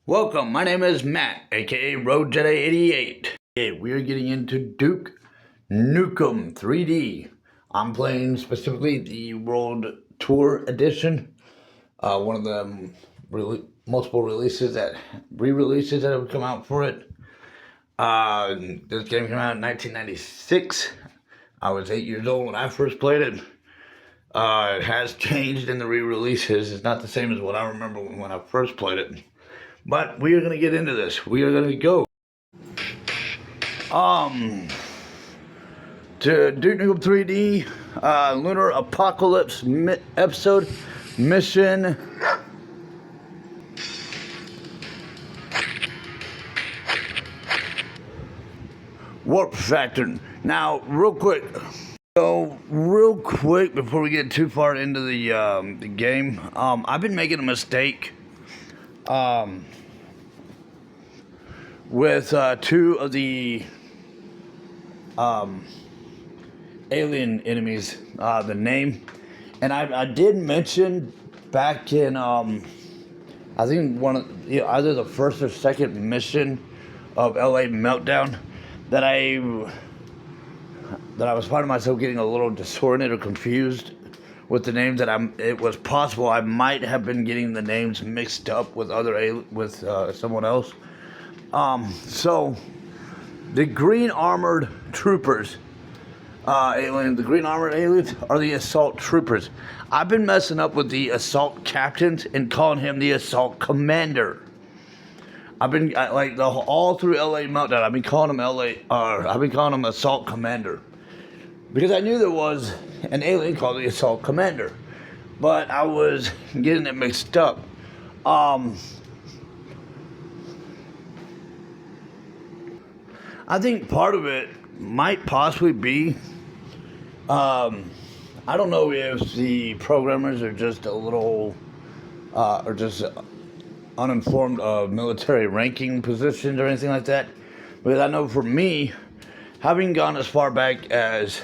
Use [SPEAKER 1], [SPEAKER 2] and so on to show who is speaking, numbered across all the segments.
[SPEAKER 1] Welcome, my name is Matt, aka Road Jedi 88. Okay, we are getting into Duke Nukem 3D. I'm playing specifically the World Tour Edition, one of the multiple re-releases that have come out for it. This game came out in 1996. I was 8 years old when I first played it. It has changed in the re-releases. It's not the same as what I remember when I first played it. But we are going to get into this. We are going to go to Duke Nukem 3D Lunar Apocalypse episode mission. Warp factor. Now, real quick before we get too far into the game, I've been making a mistake with two of the alien enemies, the name, and I did mention back in I think either the first or second mission of LA Meltdown that I was finding myself getting a little disoriented or confused with the names. It was possible I might have been getting the names mixed up with someone else. So the green armored troopers, the green armored aliens are the assault troopers. I've been messing up with the assault captains and calling him the assault commander. I've been all through LA Meltdown. I've been calling him assault commander because I knew there was an alien called the assault commander, but I was getting it mixed up. I think part of it might possibly be, I don't know if the programmers are just a little, or just uninformed of military ranking positions or anything like that. Because I know for me, having gone as far back as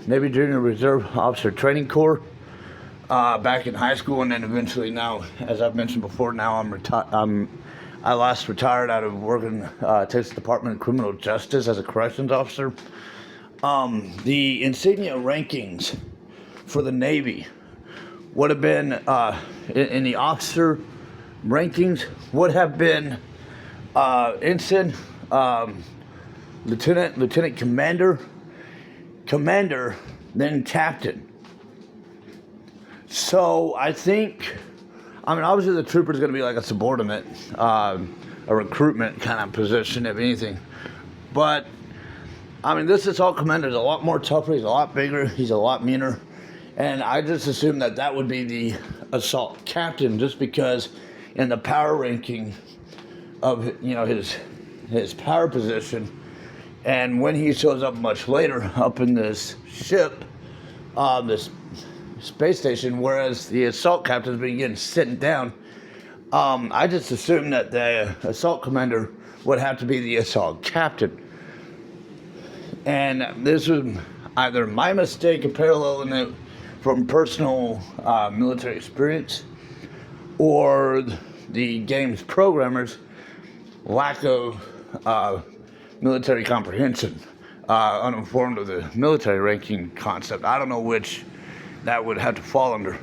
[SPEAKER 1] Navy Junior Reserve Officer Training Corps, back in high school, and then eventually now, as I've mentioned before, now I last retired out of working Texas Department of Criminal Justice as a corrections officer. The insignia rankings for the Navy would have been, in the officer rankings, would have been ensign, lieutenant commander, then captain. So I think, obviously the trooper is going to be like a subordinate, a recruitment kind of position, if anything. But, this assault commander is a lot more tougher, he's a lot bigger, he's a lot meaner. And I just assumed that would be the assault captain, just because in the power ranking of, his power position, and when he shows up much later up in this ship, this space station, whereas the assault captain's been getting sitting down, I just assumed that the assault commander would have to be the assault captain. And this was either my mistake of paralleling it from personal military experience, or the game's programmers' lack of military comprehension, uninformed of the military ranking concept. I don't know which that would have to fall under.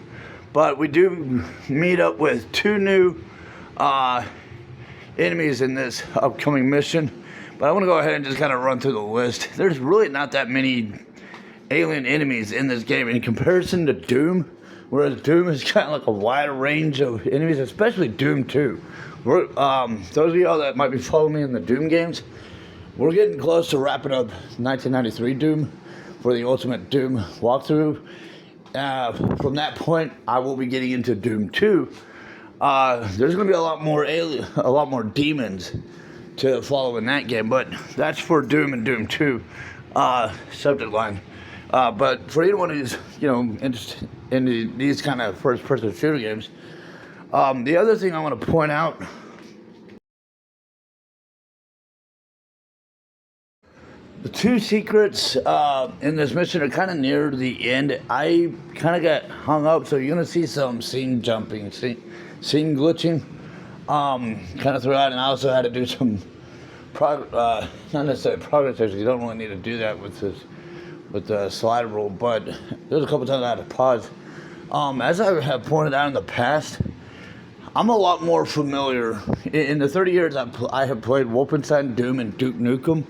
[SPEAKER 1] But we do meet up with two new enemies in this upcoming mission. But I want to go ahead and just kind of run through the list. There's really not that many alien enemies in this game in comparison to Doom, whereas Doom is kind of like a wider range of enemies, especially Doom 2. Those of y'all that might be following me in the Doom games, we're getting close to wrapping up 1993 Doom for the Ultimate Doom walkthrough. From that point, I will be getting into Doom 2. There's going to be a lot more demons to follow in that game, but that's for Doom and Doom 2 subject line. But for anyone who's interested in these kind of first-person shooter games, the other thing I want to point out. The two secrets in this mission are kind of near the end. I kind of got hung up, so you're going to see some scene jumping, scene glitching. kind of throughout, and I also had to do some not necessarily progress checks. You don't really need to do that with the slide rule, but there's a couple times I had to pause. As I have pointed out in the past, I'm a lot more familiar. In the 30 years I have played Wolfenstein, Doom, and Duke Nukem,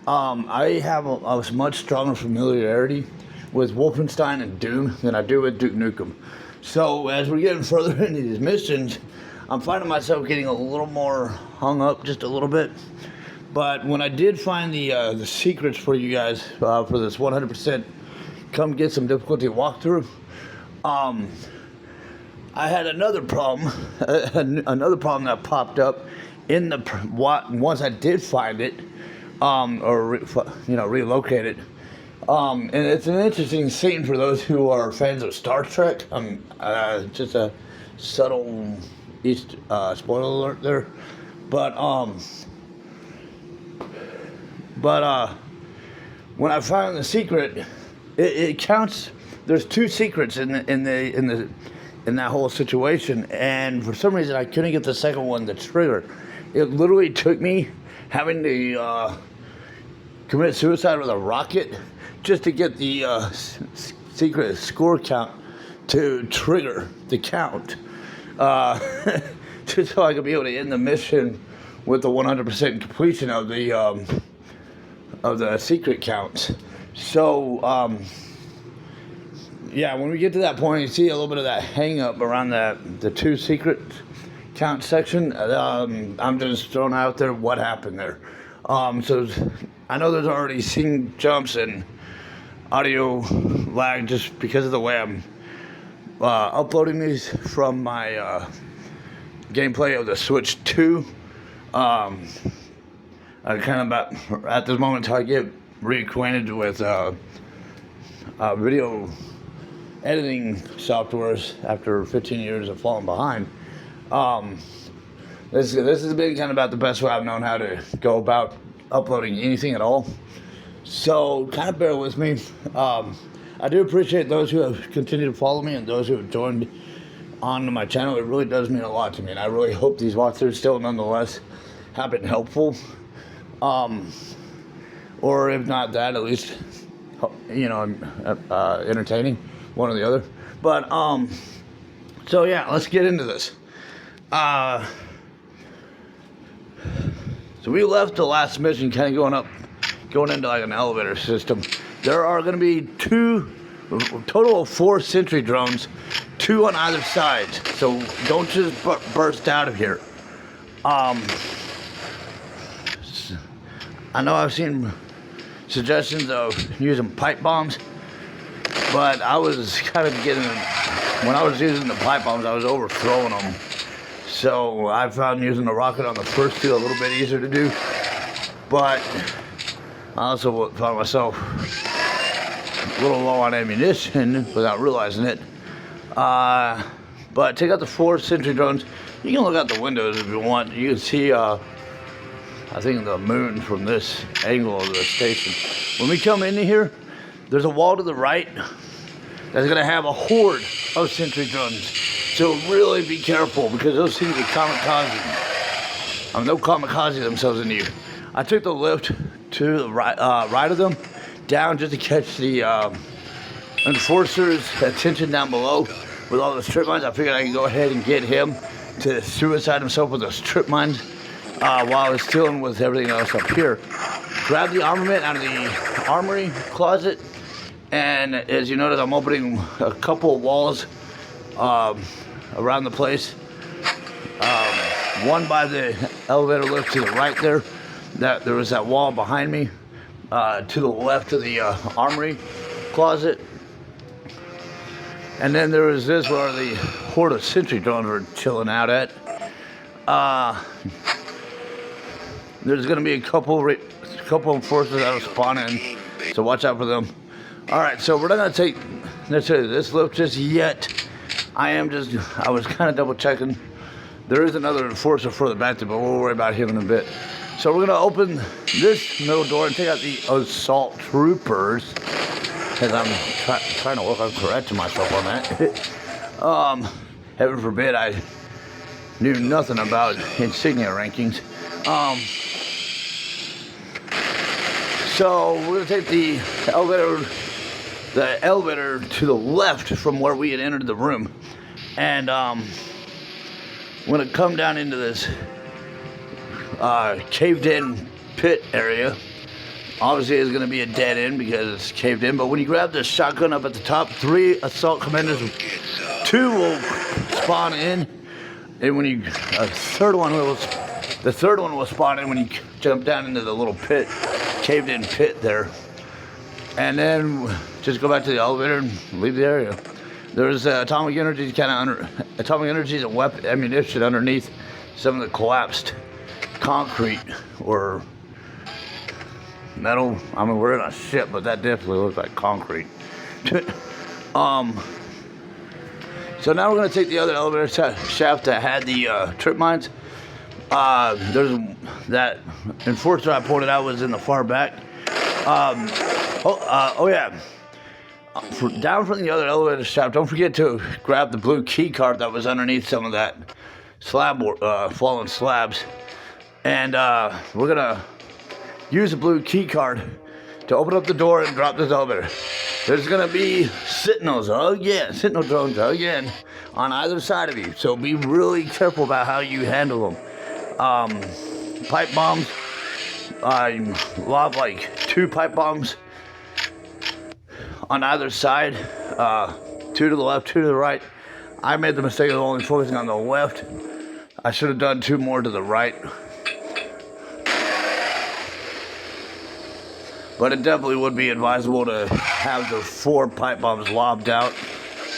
[SPEAKER 1] I have a much stronger familiarity with Wolfenstein and Doom than I do with Duke Nukem. So as we're getting further into these missions, I'm finding myself getting a little more hung up just a little bit. But when I did find the secrets for you guys for this 100% come get some difficulty walkthrough, I had another problem, that popped up in once I did find it, relocate it. And it's an interesting scene for those who are fans of Star Trek. Just a subtle spoiler alert there, but when I found the secret, it counts. There's 2 secrets in that whole situation, and for some reason I couldn't get the second one to trigger. It literally took me having to commit suicide with a rocket just to get the secret score count to trigger the count, just so I could be able to end the mission with the 100% completion of the secret counts. So yeah, when we get to that point, you see a little bit of that hang up around the 2 secret count section. I'm just throwing out there what happened there. So I know there's already scene jumps and audio lag just because of the way I'm uploading these from my gameplay of the Switch 2. I kind of at this moment until I get reacquainted with video editing softwares after 15 years of falling behind. This has been kind of about the best way I've known how to go about uploading anything at all. So kind of bear with me. I do appreciate those who have continued to follow me and those who have joined onto my channel. It really does mean a lot to me, and I really hope these walkthroughs still nonetheless have been helpful. Or if not that, at least, entertaining, one or the other. But, so yeah, let's get into this. So we left the last mission kind of going into like an elevator system. There are going to be a total of 4 sentry drones, 2 on either side. So don't just burst out of here. I know I've seen suggestions of using pipe bombs, but I was kind of when I was using the pipe bombs, I was overthrowing them. So I found using the rocket on the first 2 a little bit easier to do, but I also found myself a little low on ammunition without realizing it. But take out the 4 sentry drones. You can look out the windows if you want. You can see I think the moon from this angle of the station. When we come into here, there's a wall to the right that's gonna have a horde of sentry drones. So really be careful, because those things are kamikaze. They'll kamikaze themselves into you. I took the lift to the right of them, down just to catch the enforcer's attention down below with all the strip mines. I figured I could go ahead and get him to suicide himself with those strip mines. While I was dealing with everything else up here. Grab the armament out of the armory closet, and as you notice, I'm opening a couple of walls around the place. One by the elevator lift to the right there. There was that wall behind me. To the left of the armory closet. And then there was this where the horde of sentry drones were chilling out at. There's going to be a couple enforcers that will spawn in, so watch out for them. Alright, so we're not going to take necessarily this lift just yet. I was kind of double checking. There is another enforcer further back there, but we'll worry about him in a bit. So we're going to open this middle door and take out the assault troopers, because I'm trying to work on correcting myself on that. Heaven forbid I knew nothing about insignia rankings. So we're gonna take the elevator to the left from where we had entered the room, and we're gonna come down into this caved-in pit area. Obviously, it's gonna be a dead end because it's caved in. But when you grab the shotgun up at the top, 3 assault commanders, 2 will spawn in, and when you the third one will spawn in when you jump down into the little pit, caved-in pit there. And then just go back to the elevator and leave the area. There's atomic energies and weapon ammunition underneath some of the collapsed concrete or metal. I mean, we're in a ship, but that definitely looks like concrete. So now we're going to take the other elevator shaft that had the trip mines. There's that enforcer I pointed out was in the far back. Yeah. Down from the other elevator shaft, don't forget to grab the blue key card that was underneath some of that fallen slabs. And we're going to use the blue key card to open up the door and drop this elevator. There's going to be sentinel drones again on either side of you. So be really careful about how you handle them. Pipe bombs. Lob like 2 pipe bombs on either side. 2 to the left, 2 to the right. I made the mistake of only focusing on the left. I should have done 2 more to the right. But it definitely would be advisable to have the 4 pipe bombs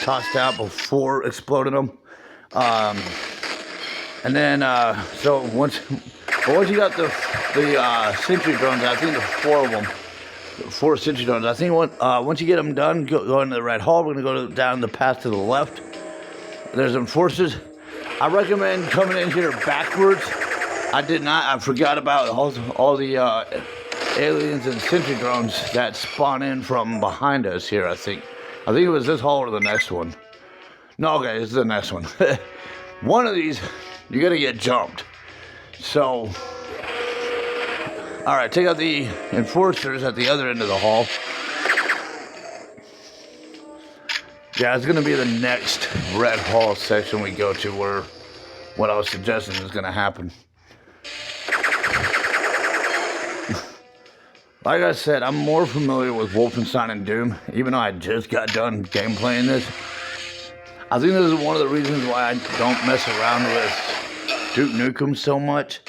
[SPEAKER 1] tossed out before exploding them. And then, so once you got the sentry drones, I think there's 4 of them, 4 sentry drones. I think once you get them done, go into the red hall. We're gonna go down the path to the left. There's enforcers. I recommend coming in here backwards. I forgot about all the aliens and sentry drones that spawn in from behind us here. I think it was this hall or the next one. No, okay, it's the next one. One of these, you're gonna get jumped. So, all right, take out the enforcers at the other end of the hall. Yeah, it's gonna be the next red hall section we go to, where what I was suggesting is gonna happen. Like I said, I'm more familiar with Wolfenstein and Doom, even though I just got done gameplaying this. I think this is one of the reasons why I don't mess around with Duke Nukem so much,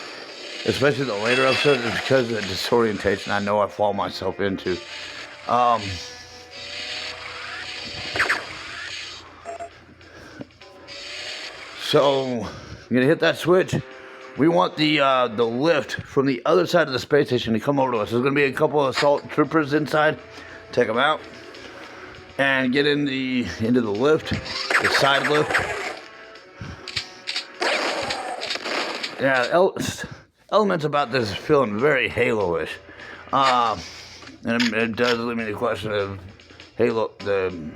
[SPEAKER 1] especially the later episodes, is because of the disorientation I know I fall myself into. So, I'm gonna hit that switch. We want the lift from the other side of the space station to come over to us. There's going to be a couple of assault troopers inside. Take them out and get into the lift, the side lift. Yeah, elements about this feeling very Halo-ish, and it does leave me the question of Halo. The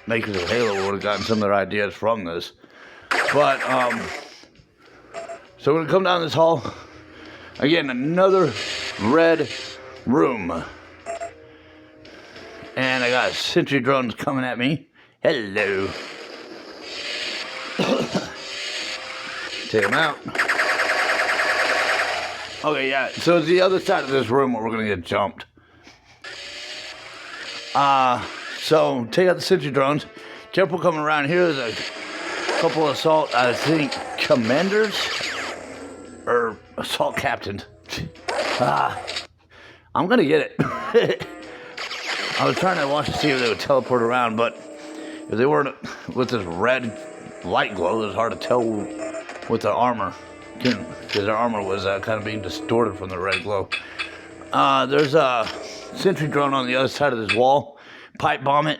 [SPEAKER 1] makers of Halo would have gotten some of their ideas from this, but so we're going to come down this hall. Again, another red room. And I got sentry drones coming at me. Hello. Take them out. Okay, yeah. So it's the other side of this room where we're going to get jumped. So take out the sentry drones. Careful coming around here. There's a couple of assault, I think, commanders. Or assault captains. I'm gonna get it. I was trying to watch to see if they would teleport around, but if they weren't with this red light glow, it's hard to tell with their armor, because their armor was kind of being distorted from the red glow. There's a sentry drone on the other side of this wall. Pipe bomb it.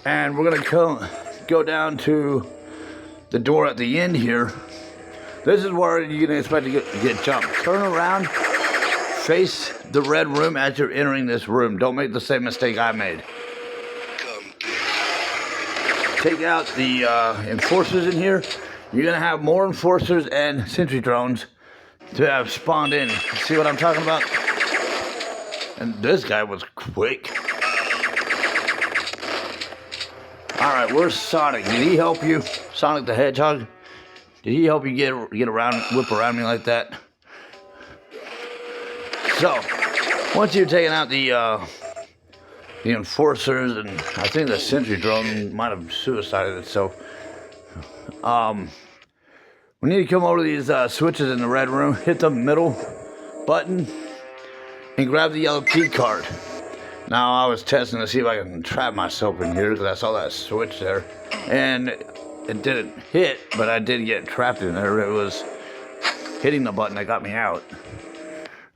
[SPEAKER 1] And we're gonna go down to the door at the end here. This is where you're gonna expect to get jumped. Turn around, face the red room as you're entering this room. Don't make the same mistake I made. take out the enforcers in here, you're gonna have more enforcers and sentry drones to have spawned in. See what I'm talking about? And this guy was quick. Alright, where's Sonic? Did he help you? Sonic the Hedgehog? Did he help you get around, whip around me like that? So, once you've taken out the enforcers, and I think the sentry drone might have suicided itself. We need to come over to these switches in the red room, hit the middle button, and grab the yellow key card. Now, I was testing to see if I can trap myself in here because I saw that switch there. And it didn't hit, but I did get trapped in there. It was hitting the button that got me out.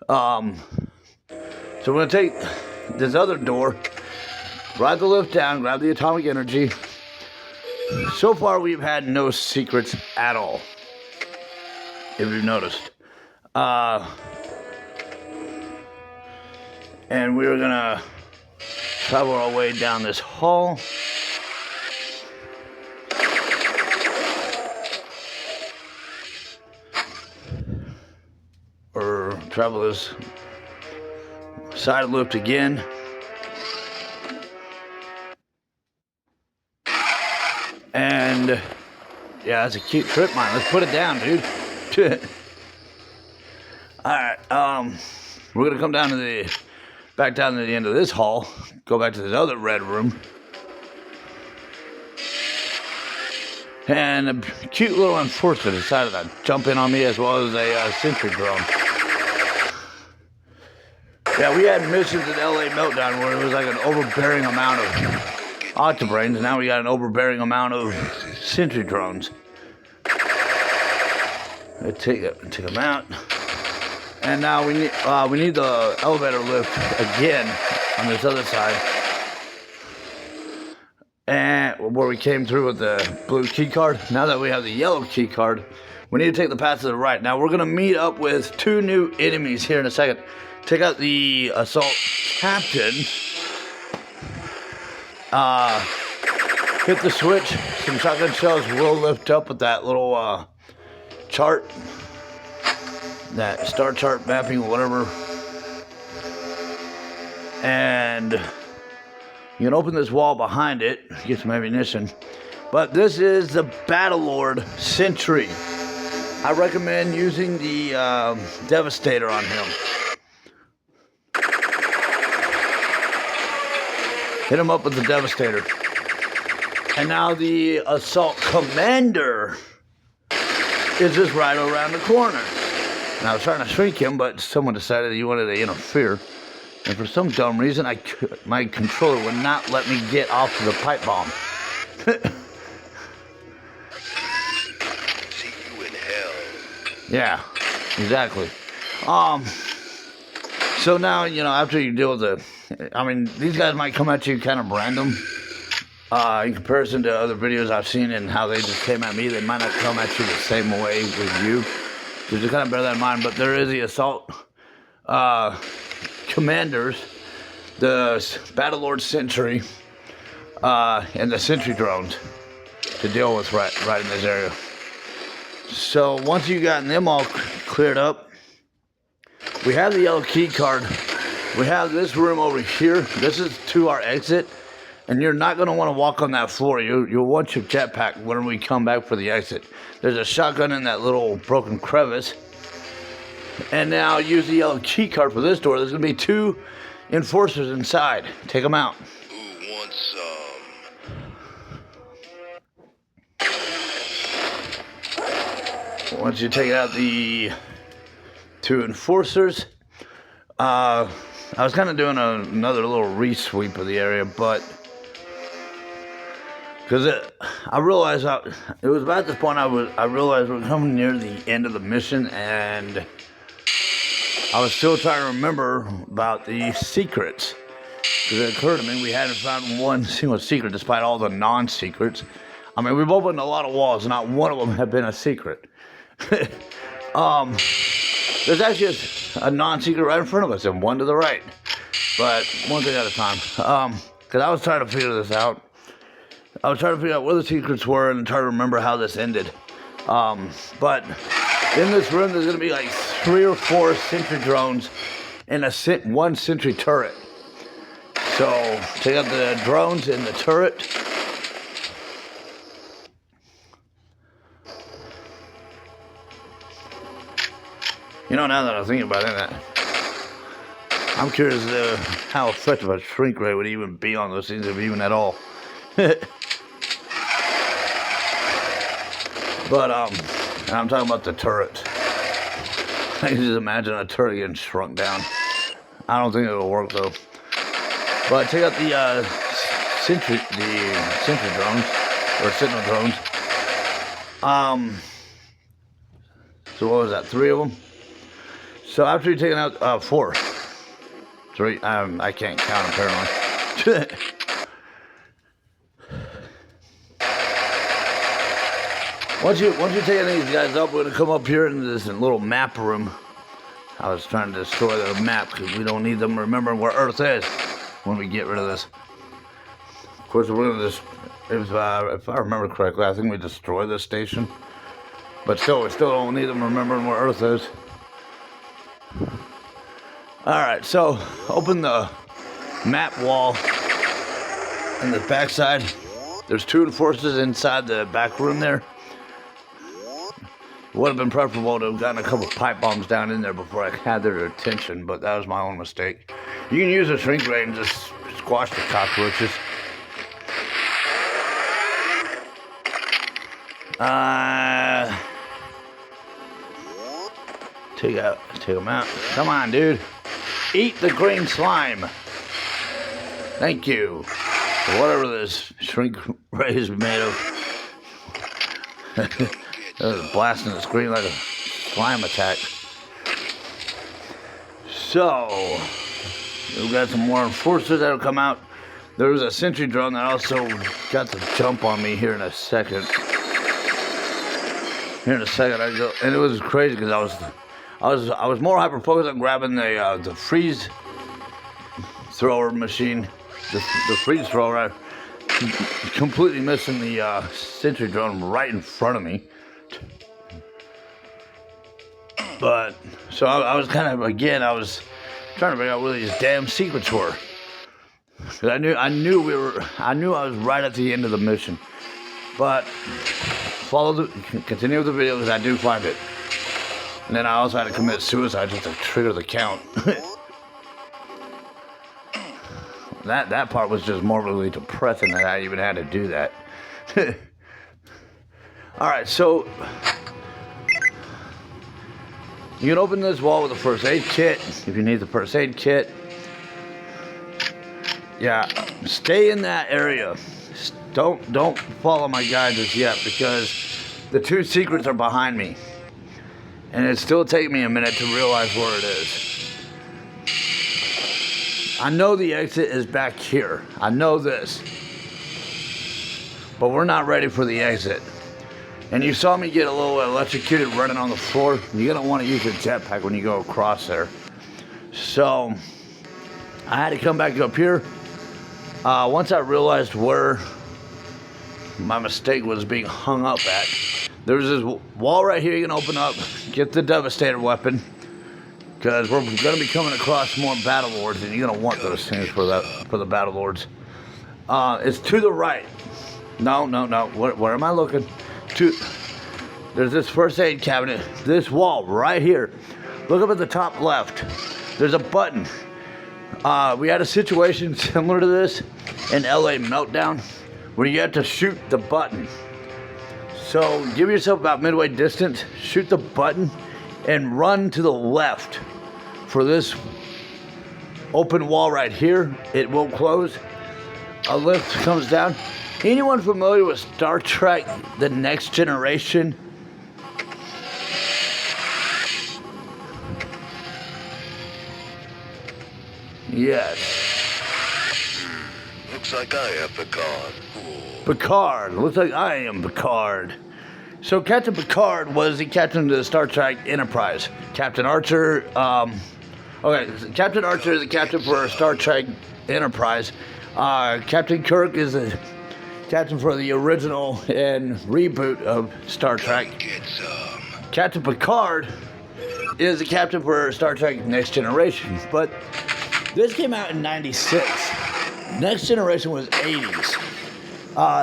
[SPEAKER 1] So we're going to take this other door, ride the lift down, grab the atomic energy. So far, we've had no secrets at all, if you've noticed. And we're going to travel our way down this hall. Or travel this side loop again. And yeah, that's a cute trip mine. Let's put it down, dude. Alright, we're gonna come down to back down to the end of this hall, go back to this other red room. And a cute little enforcer decided to jump in on me, as well as a sentry drone. Yeah, we had missions in LA Meltdown where it was like an overbearing amount of Octobrains, and now we got an overbearing amount of sentry drones. Let's take them out. And now we need the elevator lift again on this other side. And where we came through with the blue key card. Now that we have the yellow key card, we need to take the path to the right. Now we're going to meet up with two new enemies here in a second. Take out the assault captain. Hit the switch. Some shotgun shells will lift up with that little chart. That star chart mapping or whatever. And you can open this wall behind it, get some ammunition. But this is the Battlelord Sentry. I recommend using the Devastator on him. Hit him up with the Devastator. And now the Assault Commander is just right around the corner. And I was trying to shrink him, but someone decided he wanted to interfere. And for some dumb reason, my controller would not let me get off of the pipe bomb.
[SPEAKER 2] See you in hell.
[SPEAKER 1] Yeah, exactly. So now, you know, after you deal with these guys might come at you kind of random. In comparison to other videos I've seen and how they just came at me, they might not come at you the same way with you. So just kind of bear that in mind. But there is the assault commanders, the Battlelord Sentry, and the sentry drones to deal with right in this area. So once you've gotten them all cleared up, we have the yellow key card. We have this room over here. This is to our exit, and you're not going to want to walk on that floor. You'll want your jetpack when we come back for the exit. There's a shotgun in that little broken crevice. And now use the yellow key card for this door. There's going to be two enforcers inside. Take them out.
[SPEAKER 2] Who wants some?
[SPEAKER 1] Once you take out the two enforcers, I was kind of doing another little re-sweep of the area, but because I realized it was about this point I realized we're coming near the end of the mission, and I was still trying to remember about the secrets. Because it occurred to me we hadn't found one single secret despite all the non-secrets. I mean, we've opened a lot of walls, not one of them have been a secret. There's actually a non-secret right in front of us and one to the right. But one thing at a time. Because I was trying to figure this out. I was trying to figure out where the secrets were and try to remember how this ended. But in this room, there's gonna be like 3 or 4 sentry drones and one sentry turret. So take out the drones and the turret. You know, now that I'm thinking about it, I'm curious how effective a shrink ray would even be on those things, if even at all. But I'm talking about the turret. I can just imagine a turret getting shrunk down. I don't think it'll work though. But take out the sentry drones or sentinel drones. So what was that? 3 of them. So after you've taken out 4, 3. I can't count apparently. Once you take any of these guys up, we're gonna come up here into this little map room. I was trying to destroy the map because we don't need them remembering where Earth is when we get rid of this. Of course, we're gonna just, if I remember correctly, I think we destroy this station. But still, we still don't need them remembering where Earth is. Alright, so open the map wall in the backside. There's 2 enforcers inside the back room there. It would have been preferable to have gotten a couple pipe bombs down in there before I had their attention, but that was my own mistake. You can use a shrink ray and just squash the cockroaches. Take them out. Come on, dude. Eat the green slime. Thank you. Whatever this shrink ray is made of. Blasting the screen like a slime attack. So, we've got some more enforcers that'll come out. There was a sentry drone that also got to jump on me here in a second. I go, and it was crazy because I was more hyper focused on grabbing the freeze thrower machine, the freeze thrower, completely missing the sentry drone right in front of me. But so I was kind of, again, I was trying to figure out where these damn secrets were. Cause I knew I was right at the end of the mission. But continue with the video because I do find it. And then I also had to commit suicide just to trigger the count. That part was just morbidly depressing that I even had to do that. Alright, so you can open this wall with a first aid kit if you need the first aid kit. Yeah, stay in that area. Don't follow my guide just yet because the 2 secrets are behind me. And it's still taking me a minute to realize where it is. I know the exit is back here. I know this. But we're not ready for the exit. And you saw me get a little electrocuted running on the floor. You're going to want to use your jetpack when you go across there. So, I had to come back up here. Once I realized where my mistake was being hung up at, there's this wall right here you can open up, get the Devastator weapon, because we're going to be coming across more Battle Lords, and you're going to want those things for the Battle Lords. It's to the right. No. Where am I looking? There's this first aid cabinet, this wall right here. Look up at the top left. There's a button. We had a situation similar to this in LA Meltdown where you had to shoot the button. So give yourself about midway distance, shoot the button, and run to the left for this open wall right here. It will close. A lift comes down. Anyone familiar with Star Trek The Next Generation? Yes.
[SPEAKER 2] Looks like I am Picard.
[SPEAKER 1] Picard. Looks like I am Picard. So Captain Picard was the captain of the Star Trek Enterprise. Captain Archer, Captain Archer is the captain for Star Trek Enterprise. Captain Kirk is captain for the original and reboot of Star Trek.
[SPEAKER 2] Get some.
[SPEAKER 1] Captain Picard is the captain for Star Trek Next Generation, but this came out in 96. Next Generation was 80s.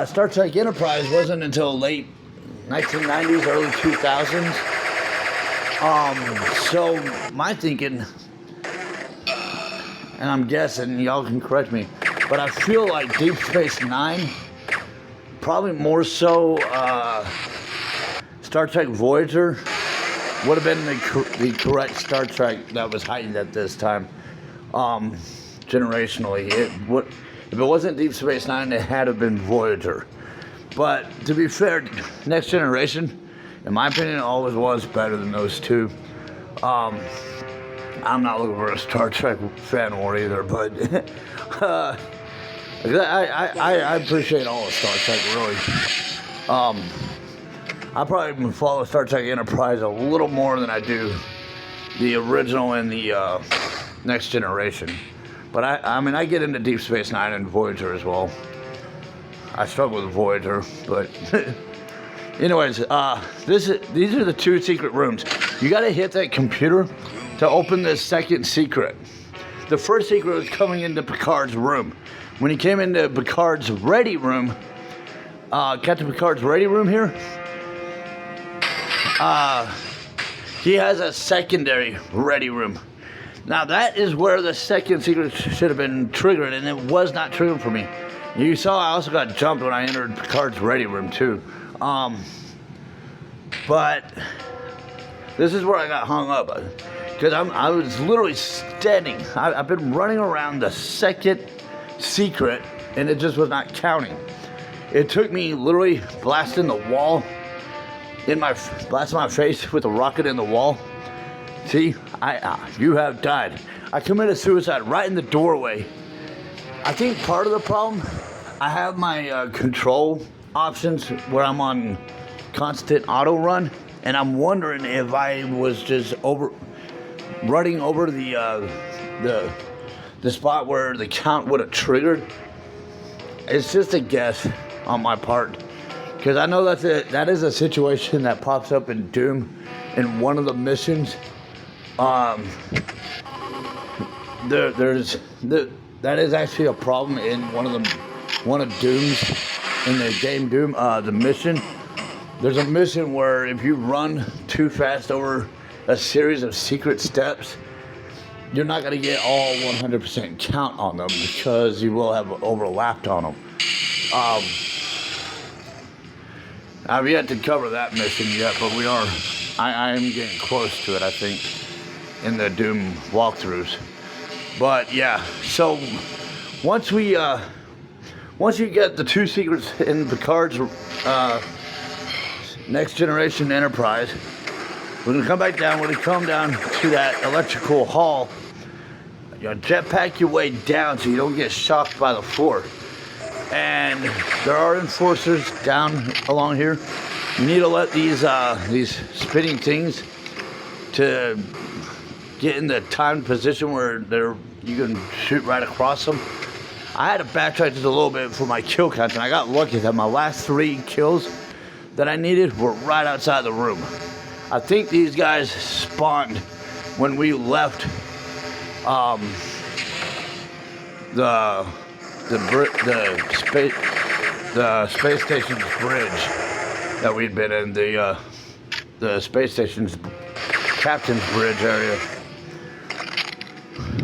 [SPEAKER 1] Star Trek Enterprise wasn't until late 1990s, early 2000s. So my thinking, and I'm guessing, y'all can correct me, but I feel like Deep Space Nine, probably more so Star Trek Voyager, would have been the correct Star Trek that was heightened at this time. Generationally, if it wasn't Deep Space Nine, it had to have been Voyager. But to be fair, Next Generation, in my opinion, always was better than those two. I'm not looking for a Star Trek fan war either, but I appreciate all of Star Trek, really. I probably even follow Star Trek Enterprise a little more than I do the original and the Next Generation. But I mean, I get into Deep Space Nine and Voyager as well. I struggle with Voyager, but anyways, these are the two secret rooms. You gotta hit that computer to open the second secret. The first secret was coming into Picard's room. When he came into Picard's ready room, Captain Picard's ready room here, he has a secondary ready room. Now that is where the second secret should have been triggered, and it was not triggered for me. You saw I also got jumped when I entered Picard's ready room too. But this is where I got hung up. Because I was literally standing. I've been running around the second secret, and it just was not counting. It took me literally blasting the wall, blasting my face with a rocket in the wall. See, you have died. I committed suicide right in the doorway. I think part of the problem, I have my control options where I'm on constant auto run, and I'm wondering if I was just running over the spot where the count would have triggered. It's just a guess on my part, because I know that is a situation that pops up in Doom in one of the missions. That is actually a problem in one of Doom's in the game Doom. The mission. There's a mission where if you run too fast over a series of secret steps, you're not going to get all 100% count on them because you will have overlapped on them. I've yet to cover that mission yet, but I am getting close to it, I think, in the Doom walkthroughs. But yeah, so once you get the two secrets in Picard's Next Generation Enterprise, we're gonna come back down. We're gonna come down to that electrical hall. You jetpack your way down so you don't get shocked by the floor. And there are enforcers down along here. You need to let these spinning things to get in the timed position where you can shoot right across them. I had to backtrack just a little bit for my kill count, and I got lucky that my last 3 kills that I needed were right outside the room. I think these guys spawned when we left the space station's bridge that we'd been in, the space station's captain's bridge area,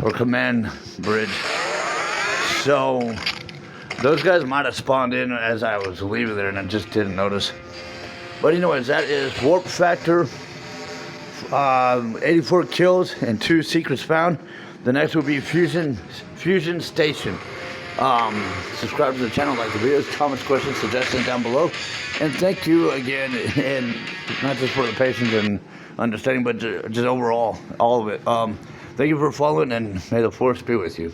[SPEAKER 1] or command bridge. So those guys might have spawned in as I was leaving there, and I just didn't notice. But anyways, that is Warp Factor, 84 kills and 2 secrets found. The next will be Fusion Station. Subscribe to the channel, like the videos, comments, questions, suggestions down below. And thank you again, and not just for the patience and understanding, but just overall, all of it. Thank you for following, and may the force be with you.